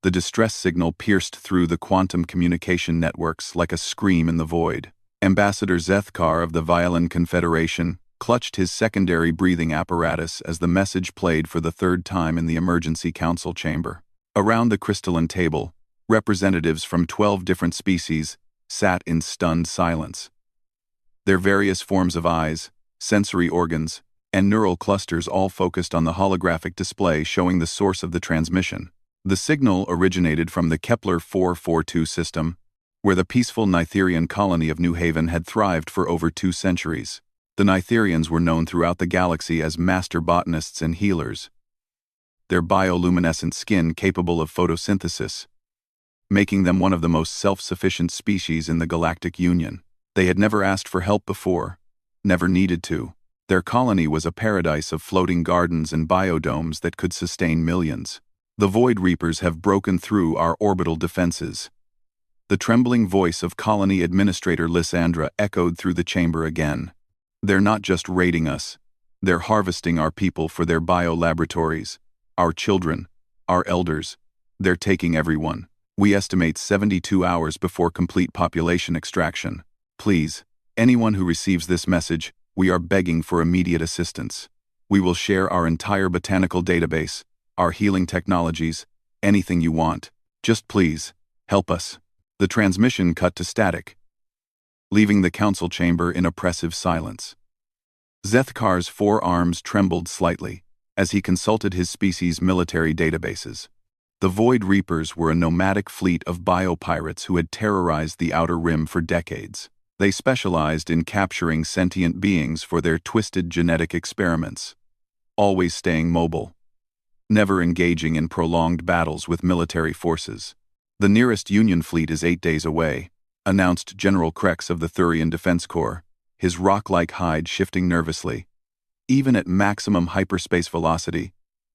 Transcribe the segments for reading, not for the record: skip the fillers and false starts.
The distress signal pierced through the quantum communication networks like a scream in the void. Ambassador Zethkar of the Violin Confederation clutched his secondary breathing apparatus as the message played for the third time in the emergency council chamber. Around the crystalline table, representatives from 12 different species sat in stunned silence. Their various forms of eyes, sensory organs, and neural clusters all focused on the holographic display showing the source of the transmission. The signal originated from the Kepler 442 system, where the peaceful Nitherian colony of New Haven had thrived for over 2 centuries. The Nitherians were known throughout the galaxy as master botanists and healers, their bioluminescent skin capable of photosynthesis, making them one of the most self-sufficient species in the Galactic Union. They had never asked for help before, never needed to. Their colony was a paradise of floating gardens and biodomes that could sustain millions. The Void Reapers have broken through our orbital defenses. The trembling voice of Colony Administrator Lysandra echoed through the chamber again. They're not just raiding us. They're harvesting our people for their biolaboratories, our children, our elders. They're taking everyone. We estimate 72 hours before complete population extraction. Please, anyone who receives this message, we are begging for immediate assistance. We will share our entire botanical database, our healing technologies, anything you want. Just please, help us. The transmission cut to static, leaving the council chamber in oppressive silence. Zethkar's forearms trembled slightly as he consulted his species' military databases. The Void Reapers were a nomadic fleet of biopirates who had terrorized the Outer Rim for decades. They specialized in capturing sentient beings for their twisted genetic experiments, always staying mobile, never engaging in prolonged battles with military forces. The nearest Union fleet is 8 days away, announced General Krex of the Thurian Defense Corps, his rock-like hide shifting nervously. Even at maximum hyperspace velocity,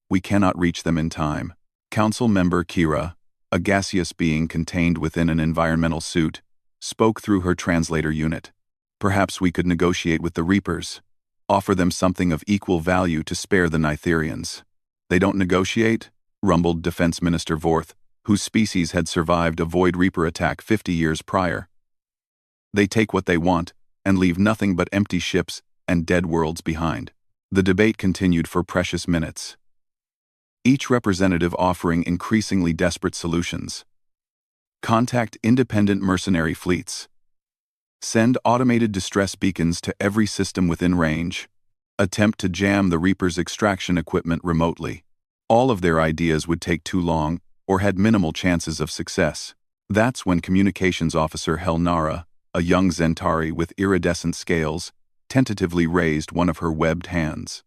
we cannot reach them in time. Council member Kira, a gaseous being contained within an environmental suit, spoke through her translator unit. Perhaps we could negotiate with the Reapers, offer them something of equal value to spare the Nitherians. They don't negotiate? Rumbled Defense Minister Vorth, whose species had survived a Void Reaper attack 50 years prior. They take what they want and leave nothing but empty ships and dead worlds behind. The debate continued for precious minutes, each representative offering increasingly desperate solutions. Contact independent mercenary fleets. Send automated distress beacons to every system within range. Attempt to jam the Reapers' extraction equipment remotely. All of their ideas would take too long or had minimal chances of success. That's when Communications Officer Helnara, a young Zentari with iridescent scales, tentatively raised one of her webbed hands.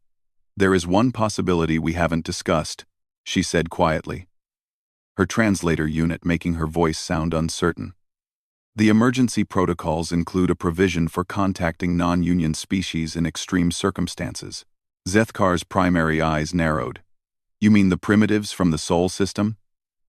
There is one possibility we haven't discussed, she said quietly, her translator unit making her voice sound uncertain. The emergency protocols include a provision for contacting non-Union species in extreme circumstances. Zethkar's primary eyes narrowed. You mean the primitives from the Sol system?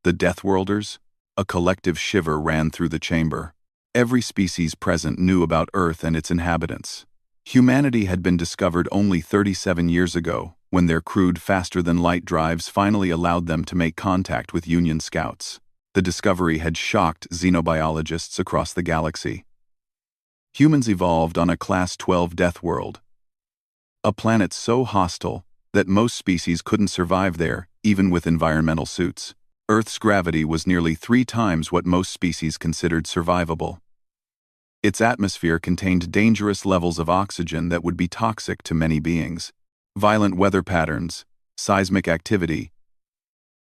The Deathworlders? A collective shiver ran through the chamber. Every species present knew about Earth and its inhabitants. Humanity had been discovered only 37 years ago, when their crude faster-than-light drives finally allowed them to make contact with Union scouts. The discovery had shocked xenobiologists across the galaxy. Humans evolved on a Class 12 death world, a planet so hostile that most species couldn't survive there, even with environmental suits. Earth's gravity was nearly 3 times what most species considered survivable. Its atmosphere contained dangerous levels of oxygen that would be toxic to many beings. Violent weather patterns, seismic activity,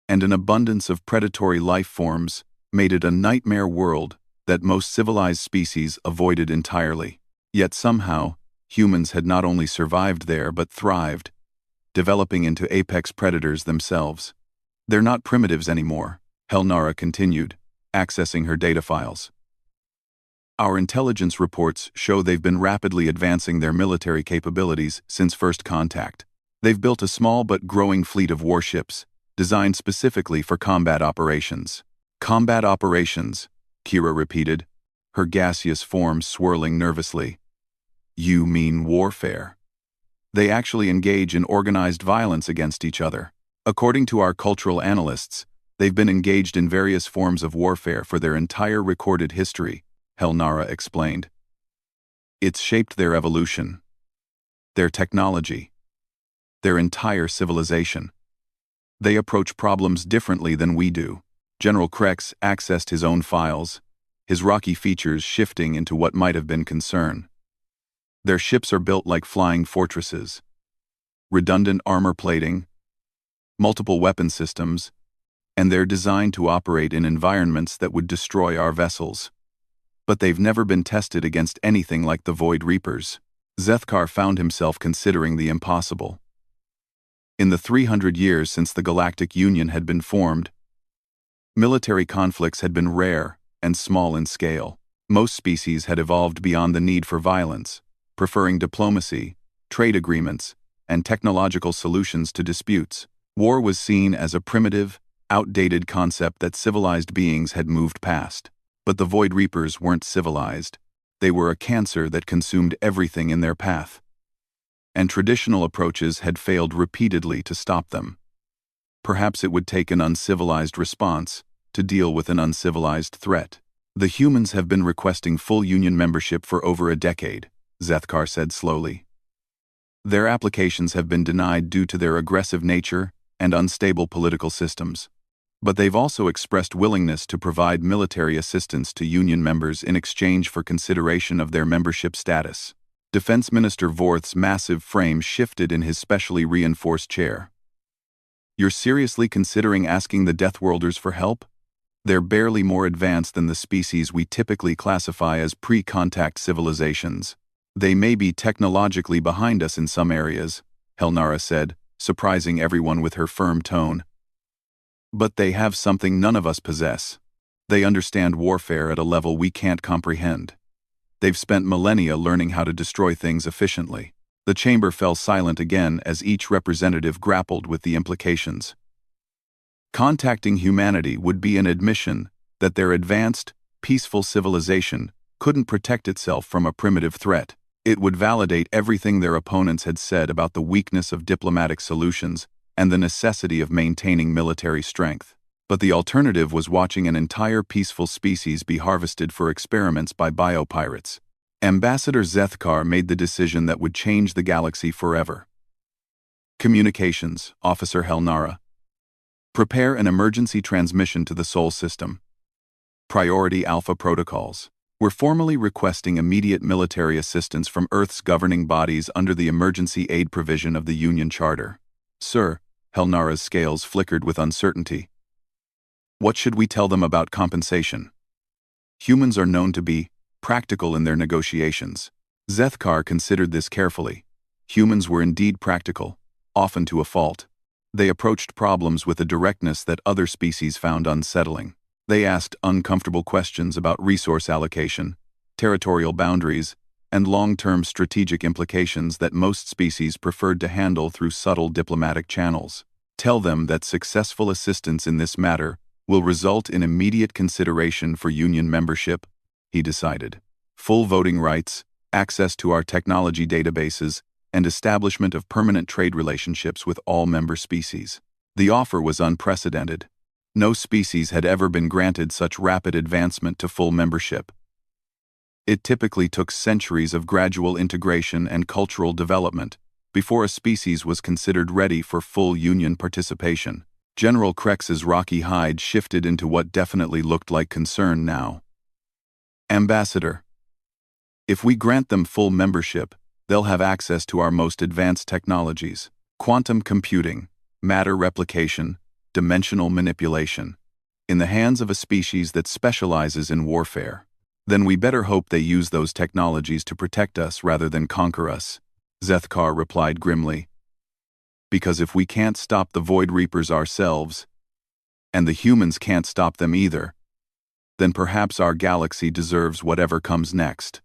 and an abundance of predatory life forms made it a nightmare world that most civilized species avoided entirely. Yet somehow, humans had not only survived there but thrived, developing into apex predators themselves. They're not primitives anymore, Helnara continued, accessing her data files. Our intelligence reports show they've been rapidly advancing their military capabilities since first contact. They've built a small but growing fleet of warships, designed specifically for combat operations. Combat operations, Kira repeated, her gaseous form swirling nervously. You mean warfare? They actually engage in organized violence against each other. According to our cultural analysts, They've been engaged in various forms of warfare for their entire recorded history, Helnara explained. It's shaped their evolution, their technology, their entire civilization. They approach problems differently than we do. General Krex accessed his own files, his rocky features shifting into what might have been concern. Their ships are built like flying fortresses. Redundant armor plating, multiple weapon systems, and they're designed to operate in environments that would destroy our vessels. But they've never been tested against anything like the Void Reapers. Zethkar found himself considering the impossible. In the 300 years since the Galactic Union had been formed, military conflicts had been rare and small in scale. Most species had evolved beyond the need for violence, preferring diplomacy, trade agreements, and technological solutions to disputes. War was seen as a primitive, outdated concept that civilized beings had moved past. But the Void Reapers weren't civilized. They were a cancer that consumed everything in their path. And traditional approaches had failed repeatedly to stop them. Perhaps it would take an uncivilized response to deal with an uncivilized threat. The humans have been requesting full Union membership for over a decade, Zethkar said slowly. Their applications have been denied due to their aggressive nature and unstable political systems. But they've also expressed willingness to provide military assistance to Union members in exchange for consideration of their membership status. Defense Minister Vorth's massive frame shifted in his specially reinforced chair. You're seriously considering asking the Deathworlders for help? They're barely more advanced than the species we typically classify as pre-contact civilizations. They may be technologically behind us in some areas, Helnara said, surprising everyone with her firm tone. But they have something none of us possess. They understand warfare at a level we can't comprehend. They've spent millennia learning how to destroy things efficiently. The chamber fell silent again as each representative grappled with the implications. Contacting humanity would be an admission that their advanced, peaceful civilization couldn't protect itself from a primitive threat. It would validate everything their opponents had said about the weakness of diplomatic solutions and the necessity of maintaining military strength. But the alternative was watching an entire peaceful species be harvested for experiments by biopirates. Ambassador Zethkar made the decision that would change the galaxy forever. Communications, Officer Helnara. Prepare an emergency transmission to the Sol system. Priority Alpha protocols. We're formally requesting immediate military assistance from Earth's governing bodies under the emergency aid provision of the Union Charter. Sir, Helnara's scales flickered with uncertainty. What should we tell them about compensation? Humans are known to be practical in their negotiations. Zethkar considered this carefully. Humans were indeed practical, often to a fault. They approached problems with a directness that other species found unsettling. They asked uncomfortable questions about resource allocation, territorial boundaries, and long-term strategic implications that most species preferred to handle through subtle diplomatic channels. Tell them that successful assistance in this matter will result in immediate consideration for Union membership, he decided. Full voting rights, access to our technology databases, and establishment of permanent trade relationships with all member species. The offer was unprecedented. No species had ever been granted such rapid advancement to full membership. It typically took centuries of gradual integration and cultural development before a species was considered ready for full Union participation. General Krex's rocky hide shifted into what definitely looked like concern now. Ambassador, if we grant them full membership, they'll have access to our most advanced technologies: quantum computing, matter replication, dimensional manipulation, in the hands of a species that specializes in warfare. Then we better hope they use those technologies to protect us rather than conquer us, Zethkar replied grimly. Because if we can't stop the Void Reapers ourselves, and the humans can't stop them either, then perhaps our galaxy deserves whatever comes next.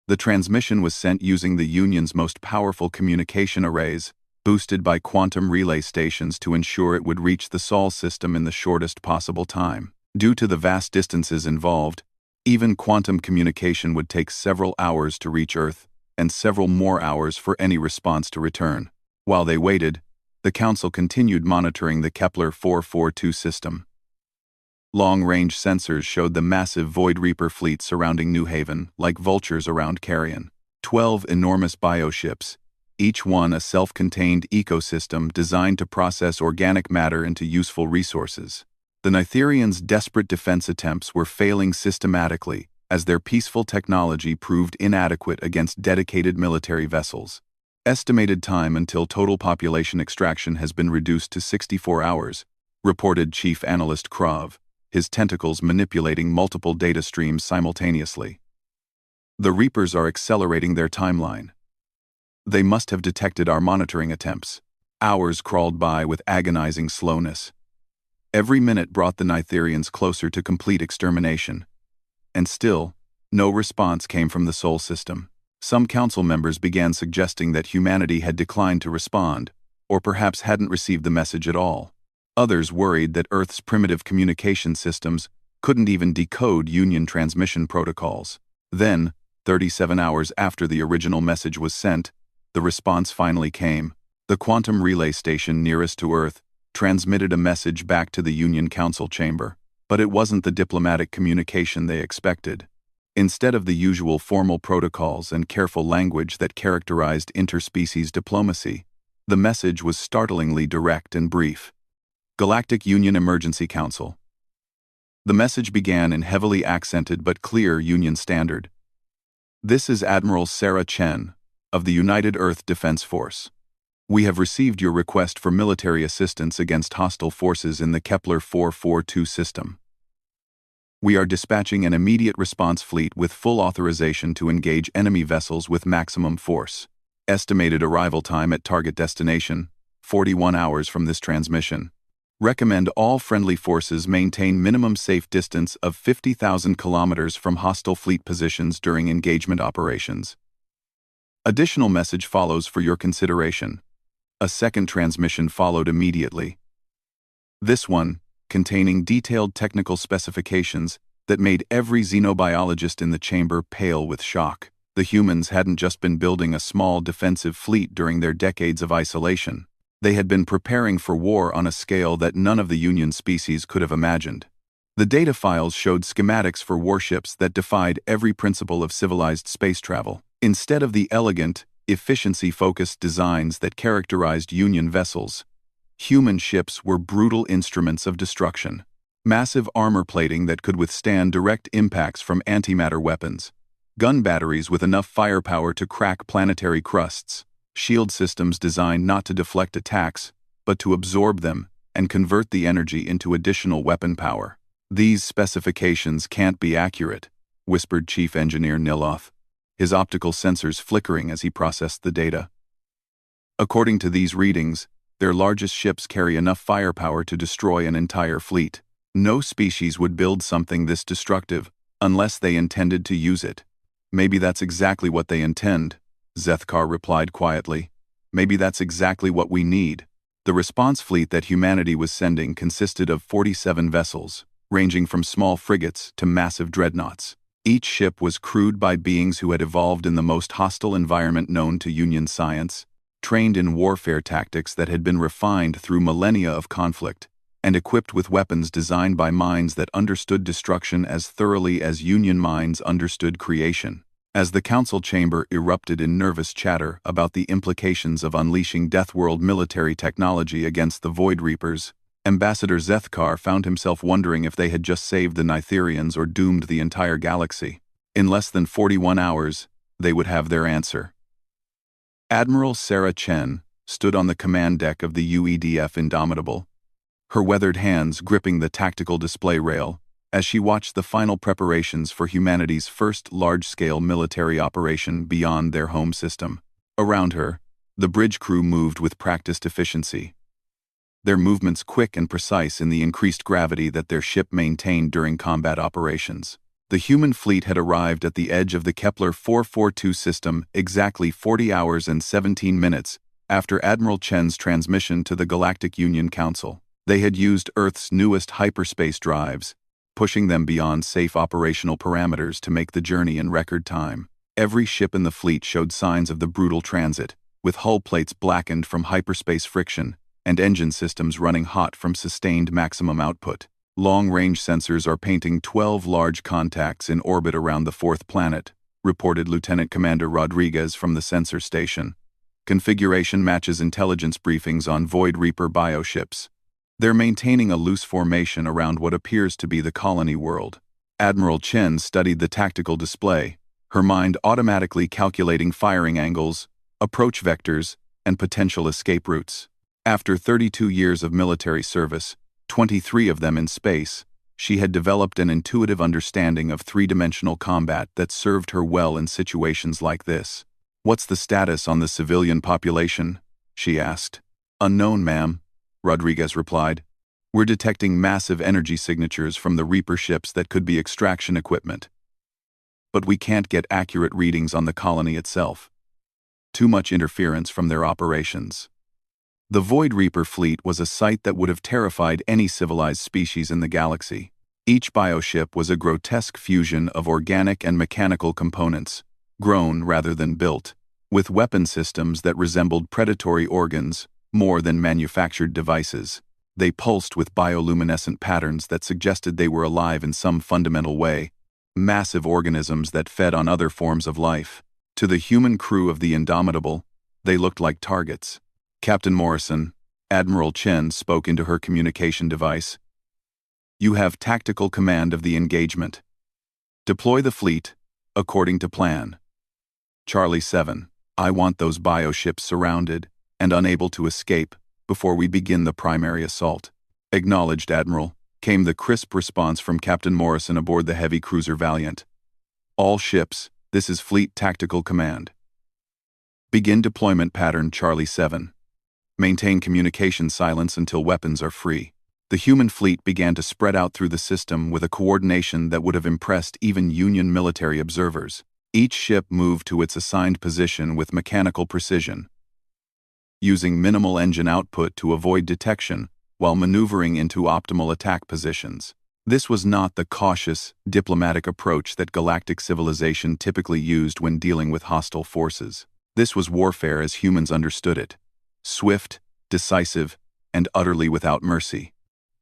The transmission was sent using the Union's most powerful communication arrays, boosted by quantum relay stations to ensure it would reach the Sol system in the shortest possible time. Due to the vast distances involved, even quantum communication would take several hours to reach Earth, and several more hours for any response to return. While they waited, the Council continued monitoring the Kepler 442 system. Long-range sensors showed the massive Void Reaper fleet surrounding New Haven, like vultures around carrion. 12 enormous bioships, each one a self-contained ecosystem designed to process organic matter into useful resources. The Nitherians' desperate defense attempts were failing systematically, as their peaceful technology proved inadequate against dedicated military vessels. Estimated time until total population extraction has been reduced to 64 hours, reported Chief Analyst Krav, his tentacles manipulating multiple data streams simultaneously. The Reapers are accelerating their timeline. They must have detected our monitoring attempts. Hours crawled by with agonizing slowness. Every minute brought the Nitherians closer to complete extermination. And still, no response came from the Sol system. Some council members began suggesting that humanity had declined to respond, or perhaps hadn't received the message at all. Others worried that Earth's primitive communication systems couldn't even decode Union transmission protocols. Then, 37 hours after the original message was sent, the response finally came. The quantum relay station nearest to Earth transmitted a message back to the Union Council chamber, but it wasn't the diplomatic communication they expected. Instead of the usual formal protocols and careful language that characterized interspecies diplomacy, the message was startlingly direct and brief. Galactic Union Emergency Council. The message began in heavily accented but clear Union standard. This is Admiral Sarah Chen, of the United Earth Defense Force. We have received your request for military assistance against hostile forces in the Kepler 442 system. We are dispatching an immediate response fleet with full authorization to engage enemy vessels with maximum force. Estimated arrival time at target destination, 41 hours from this transmission. Recommend all friendly forces maintain minimum safe distance of 50,000 kilometers from hostile fleet positions during engagement operations. Additional message follows for your consideration. A second transmission followed immediately. This one, containing detailed technical specifications that made every xenobiologist in the chamber pale with shock. The humans hadn't just been building a small defensive fleet during their decades of isolation. They had been preparing for war on a scale that none of the Union species could have imagined. The data files showed schematics for warships that defied every principle of civilized space travel. Instead of the elegant, efficiency-focused designs that characterized Union vessels, human ships were brutal instruments of destruction. Massive armor plating that could withstand direct impacts from antimatter weapons, gun batteries with enough firepower to crack planetary crusts, shield systems designed not to deflect attacks, but to absorb them and convert the energy into additional weapon power. These specifications can't be accurate, whispered Chief Engineer Niloth, his optical sensors flickering as he processed the data. According to these readings, their largest ships carry enough firepower to destroy an entire fleet. No species would build something this destructive unless they intended to use it. Maybe that's exactly what they intend, Zethkar replied quietly. Maybe that's exactly what we need. The response fleet that humanity was sending consisted of 47 vessels, ranging from small frigates to massive dreadnoughts. Each ship was crewed by beings who had evolved in the most hostile environment known to Union science, trained in warfare tactics that had been refined through millennia of conflict, and equipped with weapons designed by minds that understood destruction as thoroughly as Union minds understood creation. As the council chamber erupted in nervous chatter about the implications of unleashing Deathworld military technology against the Void Reapers, Ambassador Zethkar found himself wondering if they had just saved the Nitherians or doomed the entire galaxy. In less than 41 hours, they would have their answer. Admiral Sarah Chen stood on the command deck of the UEDF Indomitable, her weathered hands gripping the tactical display rail, as she watched the final preparations for humanity's first large-scale military operation beyond their home system. Around her, the bridge crew moved with practiced efficiency, their movements quick and precise in the increased gravity that their ship maintained during combat operations. The human fleet had arrived at the edge of the Kepler 442 system exactly 40 hours and 17 minutes after Admiral Chen's transmission to the Galactic Union Council. They had used Earth's newest hyperspace drives, pushing them beyond safe operational parameters to make the journey in record time. Every ship in the fleet showed signs of the brutal transit, with hull plates blackened from hyperspace friction and engine systems running hot from sustained maximum output. Long-range sensors are painting 12 large contacts in orbit around the fourth planet, reported Lieutenant Commander Rodriguez from the sensor station. Configuration matches intelligence briefings on Void Reaper bioships. They're maintaining a loose formation around what appears to be the colony world. Admiral Chen studied the tactical display, her mind automatically calculating firing angles, approach vectors, and potential escape routes. After 32 years of military service, 23 of them in space, she had developed an intuitive understanding of three-dimensional combat that served her well in situations like this. "What's the status on the civilian population?" she asked. "Unknown, ma'am," Rodriguez replied. "We're detecting massive energy signatures from the Reaper ships that could be extraction equipment. But we can't get accurate readings on the colony itself. Too much interference from their operations." The Void Reaper fleet was a sight that would have terrified any civilized species in the galaxy. Each bioship was a grotesque fusion of organic and mechanical components, grown rather than built, with weapon systems that resembled predatory organs more than manufactured devices. They pulsed with bioluminescent patterns that suggested they were alive in some fundamental way, massive organisms that fed on other forms of life. To the human crew of the Indomitable, they looked like targets. "Captain Morrison," Admiral Chen spoke into her communication device. "You have tactical command of the engagement. Deploy the fleet, according to plan." Charlie 7, "I want those bioships surrounded and unable to escape before we begin the primary assault." "Acknowledged, Admiral," came the crisp response from Captain Morrison aboard the heavy cruiser Valiant. "All ships, this is Fleet Tactical Command. Begin deployment pattern Charlie 7. Maintain communication silence until weapons are free." The human fleet began to spread out through the system with a coordination that would have impressed even Union military observers. Each ship moved to its assigned position with mechanical precision, using minimal engine output to avoid detection while maneuvering into optimal attack positions. This was not the cautious, diplomatic approach that galactic civilization typically used when dealing with hostile forces. This was warfare as humans understood it. Swift, decisive, and utterly without mercy.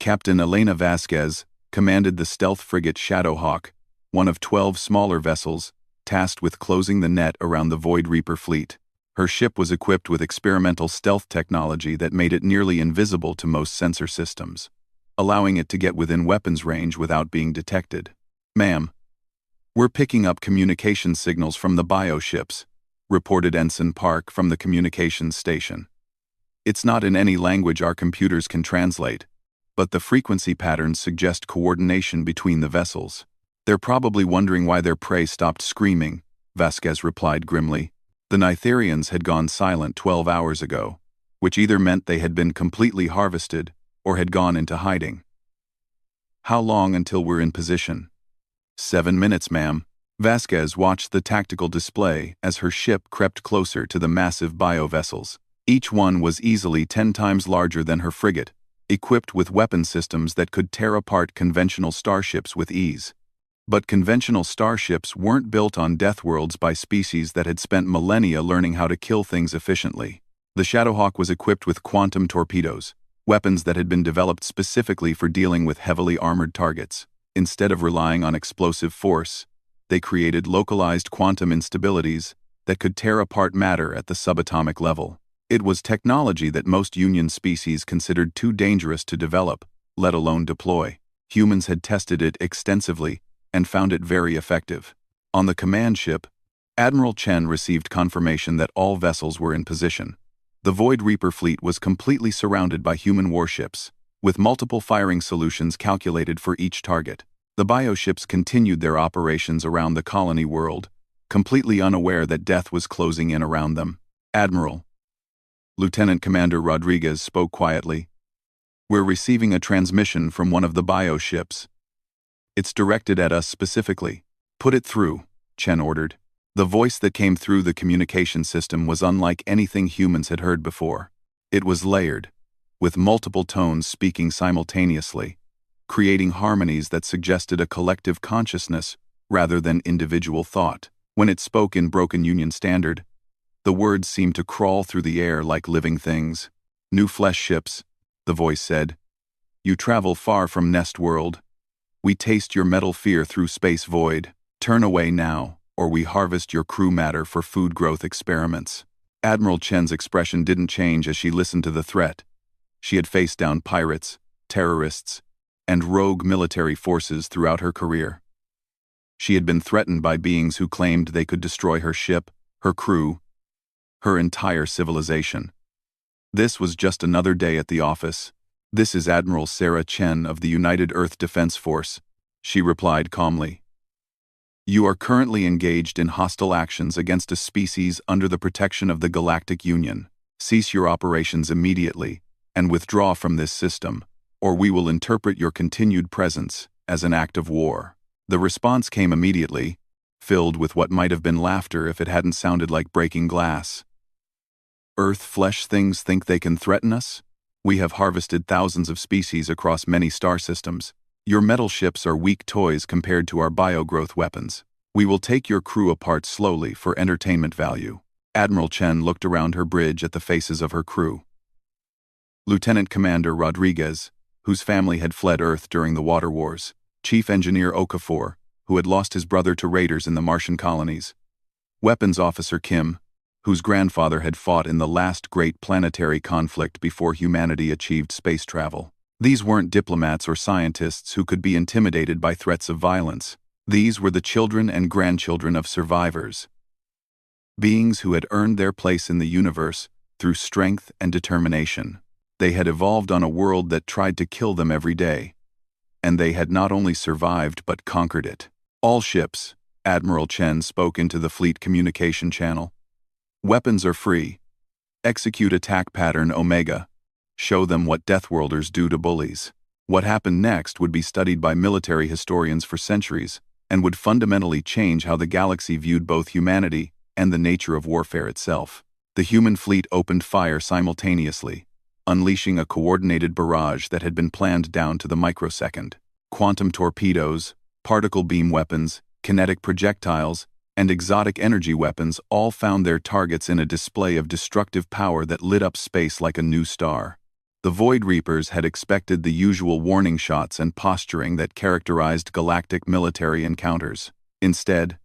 Captain Elena Vasquez commanded the stealth frigate Shadowhawk, one of 12 smaller vessels, tasked with closing the net around the Void Reaper fleet. Her ship was equipped with experimental stealth technology that made it nearly invisible to most sensor systems, allowing it to get within weapons range without being detected. "Ma'am, we're picking up communication signals from the bioships," reported Ensign Park from the communications station. "It's not in any language our computers can translate, but the frequency patterns suggest coordination between the vessels." "They're probably wondering why their prey stopped screaming," Vasquez replied grimly. "The Nitharians had gone silent 12 hours ago, which either meant they had been completely harvested or had gone into hiding." "How long until we're in position?" 7 minutes, ma'am." Vasquez watched the tactical display as her ship crept closer to the massive biovessels. Each one was easily 10 times larger than her frigate, equipped with weapon systems that could tear apart conventional starships with ease. But conventional starships weren't built on Deathworlds by species that had spent millennia learning how to kill things efficiently. The Shadowhawk was equipped with quantum torpedoes, weapons that had been developed specifically for dealing with heavily armored targets. Instead of relying on explosive force, they created localized quantum instabilities that could tear apart matter at the subatomic level. It was technology that most Union species considered too dangerous to develop, let alone deploy. Humans had tested it extensively and found it very effective. On the command ship, Admiral Chen received confirmation that all vessels were in position. The Void Reaper fleet was completely surrounded by human warships, with multiple firing solutions calculated for each target. The bioships continued their operations around the colony world, completely unaware that death was closing in around them. "Admiral," Lieutenant Commander Rodriguez spoke quietly, "we're receiving a transmission from one of the bioships. It's directed at us specifically." "Put it through," Chen ordered. The voice that came through the communication system was unlike anything humans had heard before. It was layered, with multiple tones speaking simultaneously, creating harmonies that suggested a collective consciousness rather than individual thought. When it spoke in broken Union Standard, the words seemed to crawl through the air like living things. "New flesh ships," the voice said. You travel far from Nest World. We taste your metal fear through space void. Turn away now, or we harvest your crew matter for food growth experiments. Admiral Chen's expression didn't change as she listened to the threat. She had faced down pirates, terrorists, and rogue military forces throughout her career. She had been threatened by beings who claimed they could destroy her ship, her crew, her entire civilization. This was just another day at the office. "This is Admiral Sarah Chen of the United Earth Defense Force," she replied calmly. "You are currently engaged in hostile actions against a species under the protection of the Galactic Union. Cease your operations immediately and withdraw from this system, or we will interpret your continued presence as an act of war." The response came immediately, filled with what might have been laughter if it hadn't sounded like breaking glass. "Earth flesh things think they can threaten us? We have harvested thousands of species across many star systems. Your metal ships are weak toys compared to our biogrowth weapons. We will take your crew apart slowly for entertainment value." Admiral Chen looked around her bridge at the faces of her crew. Lieutenant Commander Rodriguez, whose family had fled Earth during the Water Wars. Chief Engineer Okafor, who had lost his brother to raiders in the Martian colonies. Weapons Officer Kim, whose grandfather had fought in the last great planetary conflict before humanity achieved space travel. These weren't diplomats or scientists who could be intimidated by threats of violence. These were the children and grandchildren of survivors. Beings who had earned their place in the universe through strength and determination. They had evolved on a world that tried to kill them every day. And they had not only survived but conquered it. "All ships," Admiral Chen spoke into the fleet communication channel. "Weapons are free. Execute attack pattern Omega. Show them what Deathworlders do to bullies." What happened next would be studied by military historians for centuries, and would fundamentally change how the galaxy viewed both humanity and the nature of warfare itself. The human fleet opened fire simultaneously, unleashing a coordinated barrage that had been planned down to the microsecond. Quantum torpedoes, particle beam weapons, kinetic projectiles, and exotic energy weapons all found their targets in a display of destructive power that lit up space like a new star. The Void Reapers had expected the usual warning shots and posturing that characterized galactic military encounters. Instead,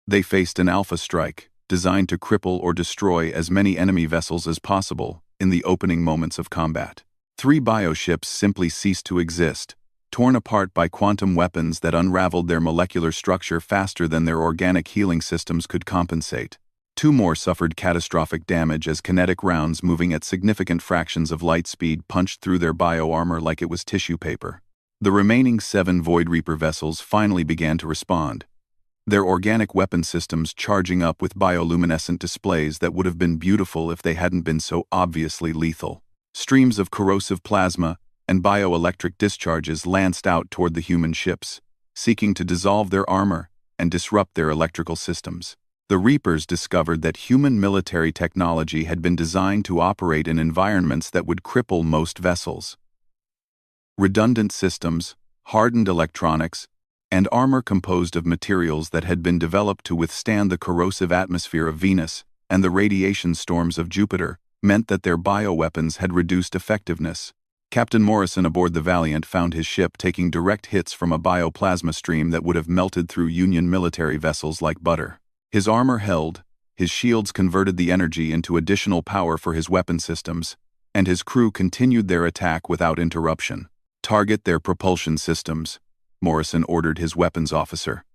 they faced an alpha strike, designed to cripple or destroy as many enemy vessels as possible in the opening moments of combat. 3 bioships simply ceased to exist, torn apart by quantum weapons that unraveled their molecular structure faster than their organic healing systems could compensate. 2 more suffered catastrophic damage as kinetic rounds moving at significant fractions of light speed punched through their bio-armor like it was tissue paper. The remaining 7 Void Reaper vessels finally began to respond, their organic weapon systems charging up with bioluminescent displays that would have been beautiful if they hadn't been so obviously lethal. Streams of corrosive plasma and bioelectric discharges lanced out toward the human ships, seeking to dissolve their armor and disrupt their electrical systems. The Reapers discovered that human military technology had been designed to operate in environments that would cripple most vessels. Redundant systems, hardened electronics, and armor composed of materials that had been developed to withstand the corrosive atmosphere of Venus and the radiation storms of Jupiter meant that their bioweapons had reduced effectiveness. Captain Morrison aboard the Valiant found his ship taking direct hits from a bioplasma stream that would have melted through Union military vessels like butter. His armor held, his shields converted the energy into additional power for his weapon systems, and his crew continued their attack without interruption. "Target their propulsion systems," Morrison ordered his weapons officer.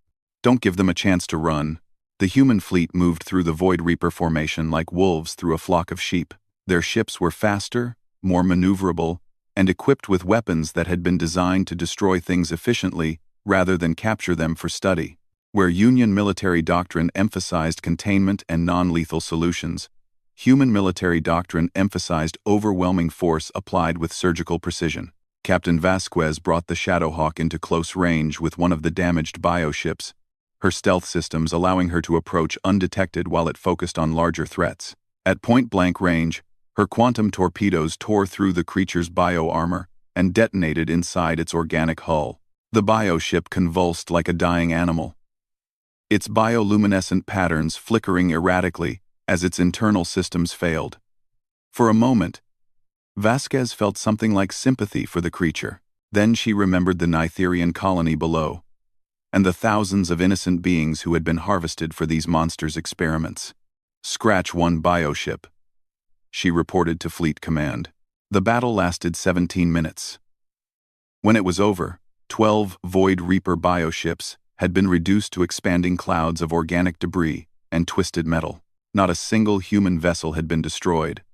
"Don't give them a chance to run." The human fleet moved through the Void Reaper formation like wolves through a flock of sheep. Their ships were faster, more maneuverable, and equipped with weapons that had been designed to destroy things efficiently rather than capture them for study. Where Union military doctrine emphasized containment and non-lethal solutions, human military doctrine emphasized overwhelming force applied with surgical precision. Captain Vasquez brought the Shadowhawk into close range with one of the damaged bioships, her stealth systems allowing her to approach undetected while it focused on larger threats. At point-blank range, her quantum torpedoes tore through the creature's bio-armor and detonated inside its organic hull. The bioship convulsed like a dying animal, its bioluminescent patterns flickering erratically as its internal systems failed. For a moment, Vasquez felt something like sympathy for the creature. Then she remembered the Nitherian colony below, and the thousands of innocent beings who had been harvested for these monsters' experiments. "Scratch one bioship," she reported to Fleet Command. The battle lasted 17 minutes. When it was over, 12 Void Reaper bioships had been reduced to expanding clouds of organic debris and twisted metal. Not a single human vessel had been destroyed,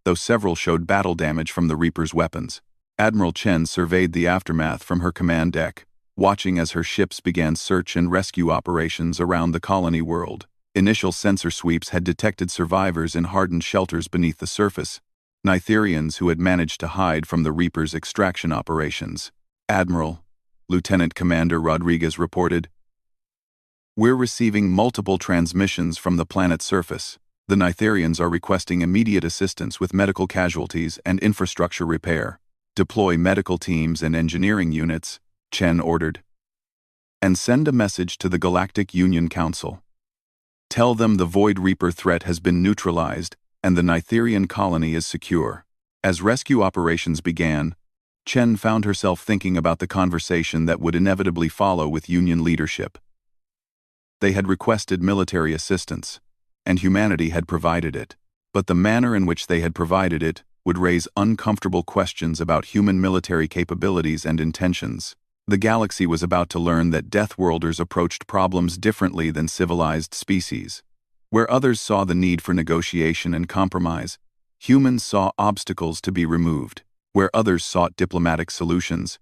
though several showed battle damage from the Reaper's weapons. Admiral Chen surveyed the aftermath from her command deck, watching as her ships began search and rescue operations around the colony world. Initial sensor sweeps had detected survivors in hardened shelters beneath the surface, Nitherians who had managed to hide from the Reaper's extraction operations. "Admiral," Lieutenant Commander Rodriguez reported, "we're receiving multiple transmissions from the planet's surface. The Nitherians are requesting immediate assistance with medical casualties and infrastructure repair. Deploy medical teams and engineering units," Chen ordered. "And send a message to the Galactic Union Council. Tell them the Void Reaper threat has been neutralized and the Nitherian colony is secure." As rescue operations began, Chen found herself thinking about the conversation that would inevitably follow with Union leadership. They had requested military assistance, and humanity had provided it. But the manner in which they had provided it would raise uncomfortable questions about human military capabilities and intentions. The galaxy was about to learn that Deathworlders approached problems differently than civilized species. Where others saw the need for negotiation and compromise, humans saw obstacles to be removed. Where others sought diplomatic solutions,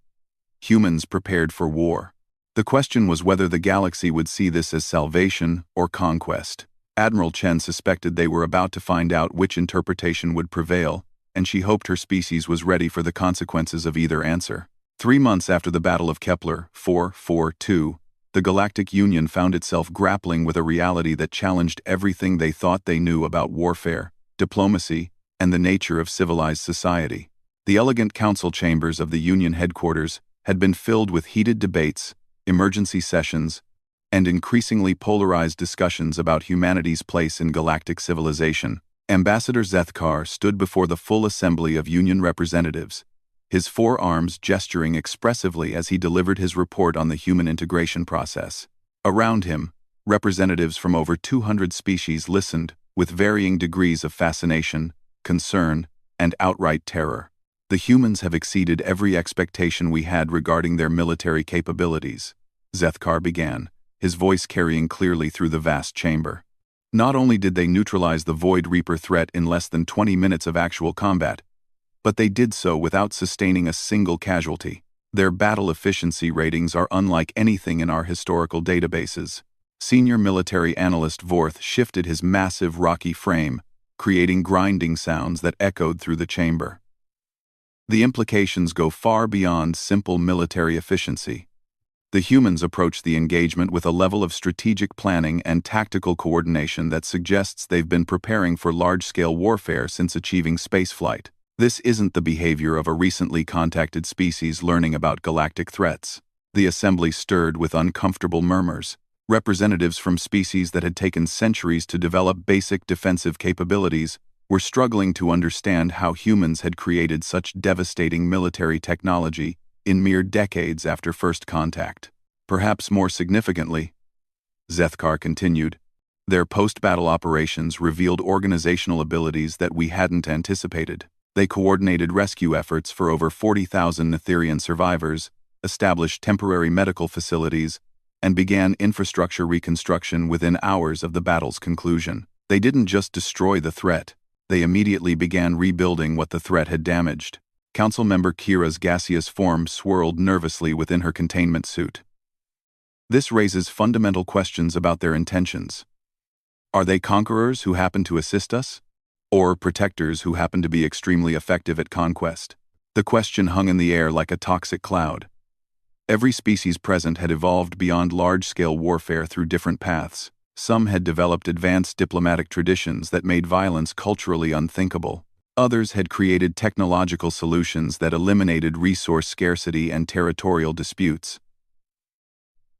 humans prepared for war. The question was whether the galaxy would see this as salvation or conquest. Admiral Chen suspected they were about to find out which interpretation would prevail, and she hoped her species was ready for the consequences of either answer. 3 months after the Battle of Kepler 442, the Galactic Union found itself grappling with a reality that challenged everything they thought they knew about warfare, diplomacy, and the nature of civilized society. The elegant council chambers of the Union headquarters had been filled with heated debates, emergency sessions, and increasingly polarized discussions about humanity's place in galactic civilization. Ambassador Zethkar stood before the full assembly of Union representatives, his forearms gesturing expressively as he delivered his report on the human integration process. Around him, representatives from over 200 species listened with varying degrees of fascination, concern, and outright terror. "The humans have exceeded every expectation we had regarding their military capabilities," Zethkar began, his voice carrying clearly through the vast chamber. "Not only did they neutralize the Void Reaper threat in less than 20 minutes of actual combat, but they did so without sustaining a single casualty. Their battle efficiency ratings are unlike anything in our historical databases." Senior military analyst Vorth shifted his massive rocky frame, creating grinding sounds that echoed through the chamber. "The implications go far beyond simple military efficiency. The humans approach the engagement with a level of strategic planning and tactical coordination that suggests they've been preparing for large-scale warfare since achieving spaceflight. This isn't the behavior of a recently contacted species learning about galactic threats." The assembly stirred with uncomfortable murmurs. Representatives from species that had taken centuries to develop basic defensive capabilities were struggling to understand how humans had created such devastating military technology in mere decades after first contact. Perhaps more significantly, Zethkar continued, their post-battle operations revealed organizational abilities that we hadn't anticipated. They coordinated rescue efforts for over 40,000 Nitherian survivors, established temporary medical facilities, and began infrastructure reconstruction within hours of the battle's conclusion. They didn't just destroy the threat, they immediately began rebuilding what the threat had damaged. Council member Kira's gaseous form swirled nervously within her containment suit. This raises fundamental questions about their intentions. Are they conquerors who happen to assist us? Or protectors who happen to be extremely effective at conquest? The question hung in the air like a toxic cloud. Every species present had evolved beyond large-scale warfare through different paths. Some had developed advanced diplomatic traditions that made violence culturally unthinkable. Others had created technological solutions that eliminated resource scarcity and territorial disputes.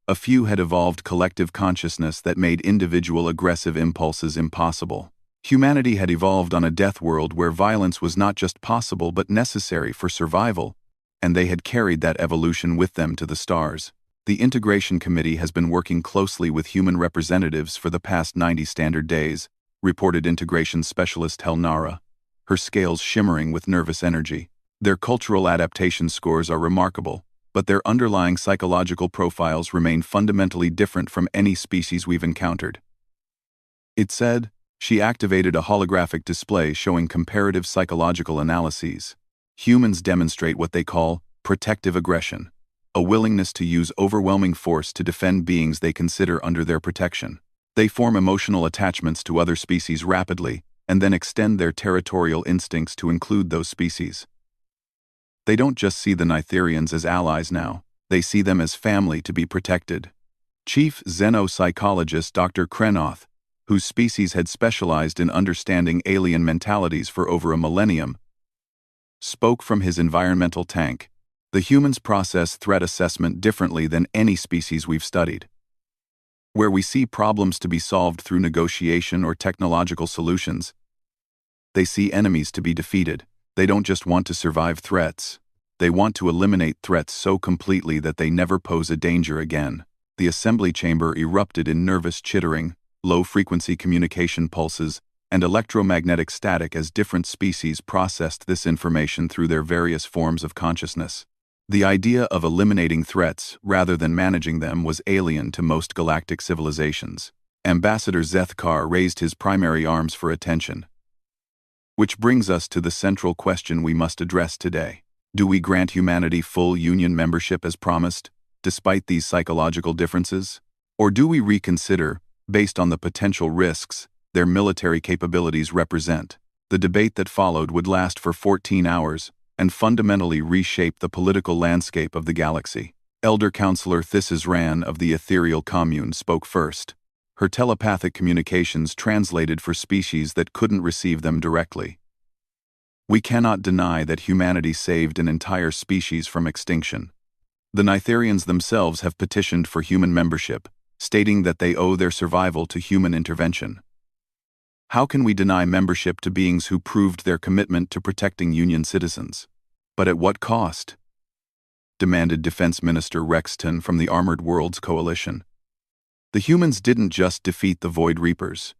A few had evolved collective consciousness that made individual aggressive impulses impossible. Humanity had evolved on a death world where violence was not just possible but necessary for survival, and they had carried that evolution with them to the stars. The Integration Committee has been working closely with human representatives for the past 90 standard days, reported Integration Specialist Helnara, her scales shimmering with nervous energy. Their cultural adaptation scores are remarkable, but their underlying psychological profiles remain fundamentally different from any species we've encountered. It said, she activated a holographic display showing comparative psychological analyses. Humans demonstrate what they call protective aggression, a willingness to use overwhelming force to defend beings they consider under their protection. They form emotional attachments to other species rapidly, and then extend their territorial instincts to include those species. They don't just see the Nitherians as allies now, they see them as family to be protected. Chief xenopsychologist Dr. Krenoth, whose species had specialized in understanding alien mentalities for over a millennium, spoke from his environmental tank. The humans process threat assessment differently than any species we've studied. Where we see problems to be solved through negotiation or technological solutions, they see enemies to be defeated. They don't just want to survive threats. They want to eliminate threats so completely that they never pose a danger again. The assembly chamber erupted in nervous chittering, low-frequency communication pulses, and electromagnetic static as different species processed this information through their various forms of consciousness. The idea of eliminating threats rather than managing them was alien to most galactic civilizations. Ambassador Zethkar raised his primary arms for attention. Which brings us to the central question we must address today. Do we grant humanity full Union membership as promised, despite these psychological differences? Or do we reconsider, based on the potential risks their military capabilities represent? The debate that followed would last for 14 hours and fundamentally reshape the political landscape of the galaxy. Elder Counselor This's Ran of the Ethereal Commune spoke first. Her telepathic communications translated for species that couldn't receive them directly. We cannot deny that humanity saved an entire species from extinction. The Nitherians themselves have petitioned for human membership, stating that they owe their survival to human intervention. How can we deny membership to beings who proved their commitment to protecting Union citizens? But at what cost? Demanded Defense Minister Rexton from the Armored Worlds Coalition. The humans didn't just defeat the Void Reapers.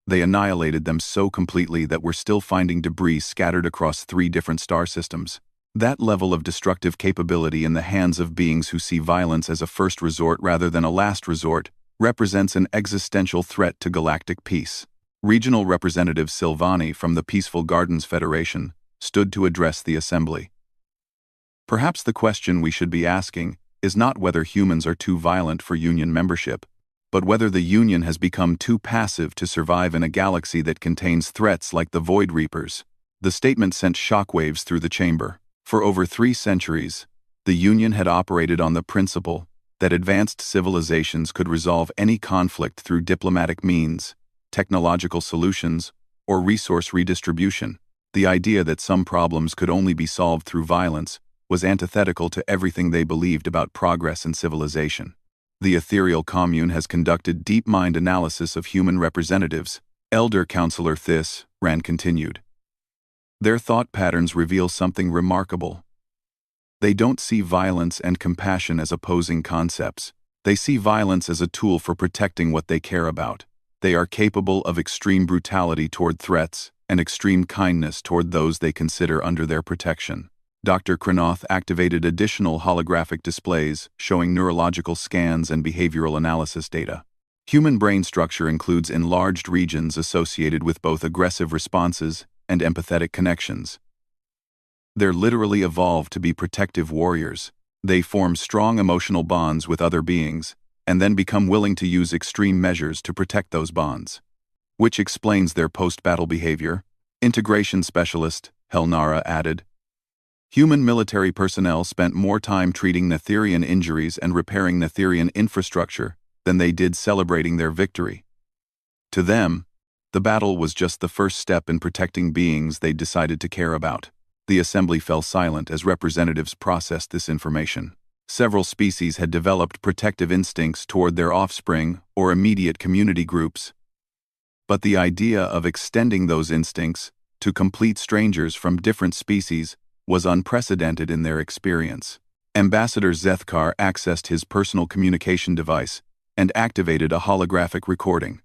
They annihilated them so completely that we're still finding debris scattered across 3 different star systems. That level of destructive capability in the hands of beings who see violence as a first resort rather than a last resort represents an existential threat to galactic peace. Regional Representative Silvani from the Peaceful Gardens Federation stood to address the assembly. Perhaps the question we should be asking is not whether humans are too violent for Union membership, but whether the Union has become too passive to survive in a galaxy that contains threats like the Void Reapers. The statement sent shockwaves through the chamber. For over 3 centuries, the Union had operated on the principle that advanced civilizations could resolve any conflict through diplomatic means, technological solutions, or resource redistribution. The idea that some problems could only be solved through violence was antithetical to everything they believed about progress and civilization. The Ethereal Commune has conducted deep mind analysis of human representatives. Elder Counselor This Ran continued. Their thought patterns reveal something remarkable. They don't see violence and compassion as opposing concepts. They see violence as a tool for protecting what they care about. They are capable of extreme brutality toward threats and extreme kindness toward those they consider under their protection. Dr. Krenoth activated additional holographic displays showing neurological scans and behavioral analysis data. Human brain structure includes enlarged regions associated with both aggressive responses and empathetic connections. They're literally evolved to be protective warriors. They form strong emotional bonds with other beings, and then become willing to use extreme measures to protect those bonds. Which explains their post-battle behavior, Integration Specialist Helnara added. Human military personnel spent more time treating Nitherian injuries and repairing Nitherian infrastructure than they did celebrating their victory. To them, the battle was just the first step in protecting beings they decided to care about. The assembly fell silent as representatives processed this information. Several species had developed protective instincts toward their offspring or immediate community groups. But the idea of extending those instincts to complete strangers from different species was unprecedented in their experience. Ambassador Zethkar accessed his personal communication device and activated a holographic recording.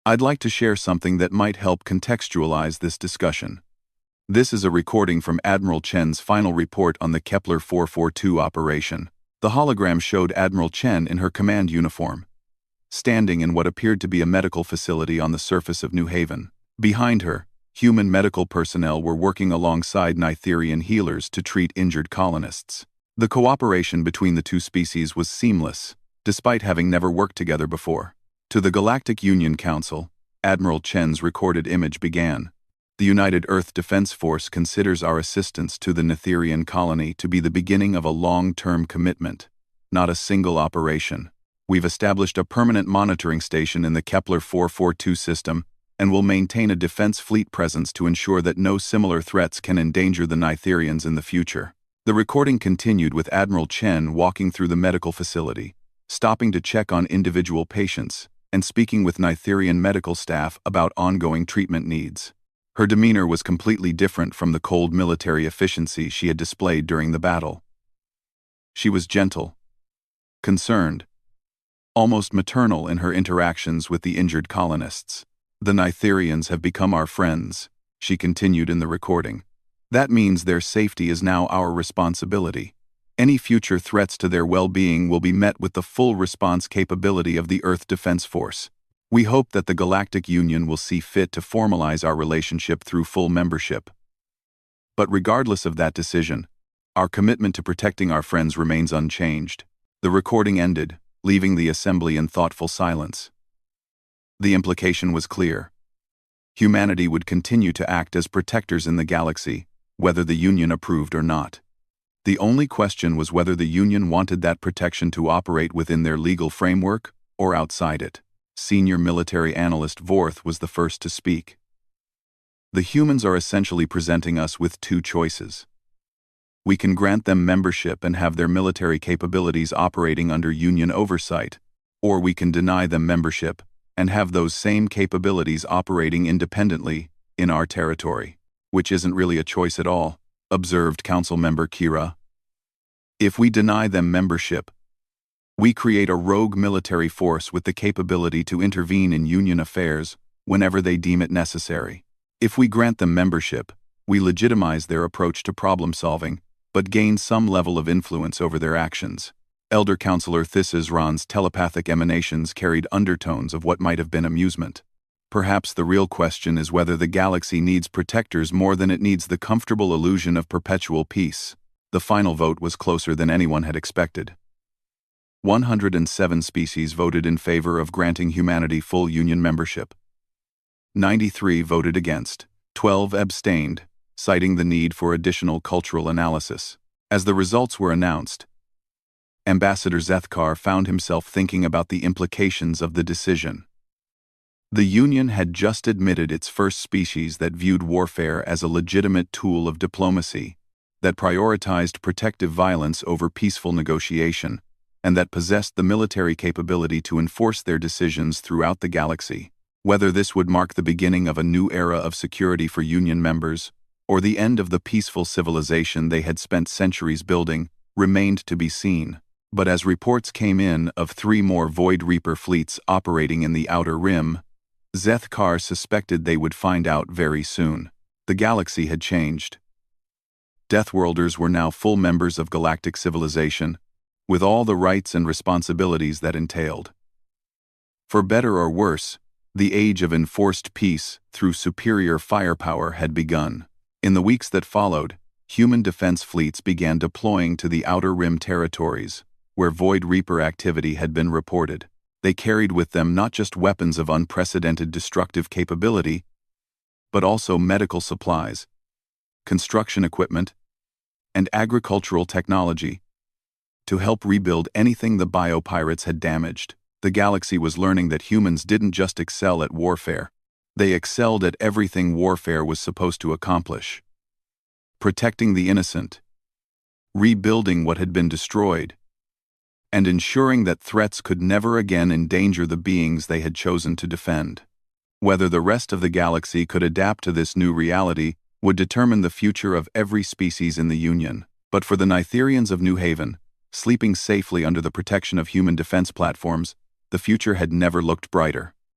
I'd like to share something that might help contextualize this discussion. This is a recording from Admiral Chen's final report on the Kepler 442 operation. The hologram showed Admiral Chen in her command uniform, standing in what appeared to be a medical facility on the surface of New Haven. Behind her, human medical personnel were working alongside Nitherian healers to treat injured colonists. The cooperation between the two species was seamless, despite having never worked together before. To the Galactic Union Council, Admiral Chen's recorded image began. The United Earth Defense Force considers our assistance to the Nitherian colony to be the beginning of a long-term commitment, not a single operation. We've established a permanent monitoring station in the Kepler 442 system and will maintain a defense fleet presence to ensure that no similar threats can endanger the Nitherians in the future. The recording continued with Admiral Chen walking through the medical facility, stopping to check on individual patients, and speaking with Nitherian medical staff about ongoing treatment needs. Her demeanor was completely different from the cold military efficiency she had displayed during the battle. She was gentle, concerned, almost maternal in her interactions with the injured colonists. The Nitherians have become our friends, she continued in the recording. That means their safety is now our responsibility. Any future threats to their well-being will be met with the full response capability of the Earth Defense Force. We hope that the Galactic Union will see fit to formalize our relationship through full membership. But regardless of that decision, our commitment to protecting our friends remains unchanged. The recording ended, leaving the assembly in thoughtful silence. The implication was clear. Humanity would continue to act as protectors in the galaxy, whether the Union approved or not. The only question was whether the Union wanted that protection to operate within their legal framework or outside it. Senior military analyst Vorth was the first to speak. The humans are essentially presenting us with two choices. We can grant them membership and have their military capabilities operating under Union oversight, or we can deny them membership and have those same capabilities operating independently in our territory, which isn't really a choice at all, observed Council Member Kira. If we deny them membership, we create a rogue military force with the capability to intervene in Union affairs whenever they deem it necessary. If we grant them membership, we legitimize their approach to problem-solving, but gain some level of influence over their actions. Elder Counselor Thisisran's telepathic emanations carried undertones of what might have been amusement. Perhaps the real question is whether the galaxy needs protectors more than it needs the comfortable illusion of perpetual peace. The final vote was closer than anyone had expected. 107 species voted in favor of granting humanity full Union membership. 93 voted against, 12 abstained, citing the need for additional cultural analysis. As the results were announced, Ambassador Zethkar found himself thinking about the implications of the decision. The Union had just admitted its first species that viewed warfare as a legitimate tool of diplomacy, that prioritized protective violence over peaceful negotiation, and that possessed the military capability to enforce their decisions throughout the galaxy. Whether this would mark the beginning of a new era of security for Union members, or the end of the peaceful civilization they had spent centuries building, remained to be seen. But as reports came in of 3 more Void Reaper fleets operating in the Outer Rim, Zethkar suspected they would find out very soon. The galaxy had changed. Deathworlders were now full members of galactic civilization, with all the rights and responsibilities that entailed. For better or worse, the age of enforced peace through superior firepower had begun. In the weeks that followed, human defense fleets began deploying to the Outer Rim territories, where Void Reaper activity had been reported. They carried with them not just weapons of unprecedented destructive capability, but also medical supplies, construction equipment, and agricultural technology to help rebuild anything the biopirates had damaged. The galaxy was learning that humans didn't just excel at warfare, they excelled at everything warfare was supposed to accomplish. Protecting the innocent, rebuilding what had been destroyed, and ensuring that threats could never again endanger the beings they had chosen to defend. Whether the rest of the galaxy could adapt to this new reality would determine the future of every species in the Union. But for the Nitherians of New Haven, sleeping safely under the protection of human defense platforms, the future had never looked brighter.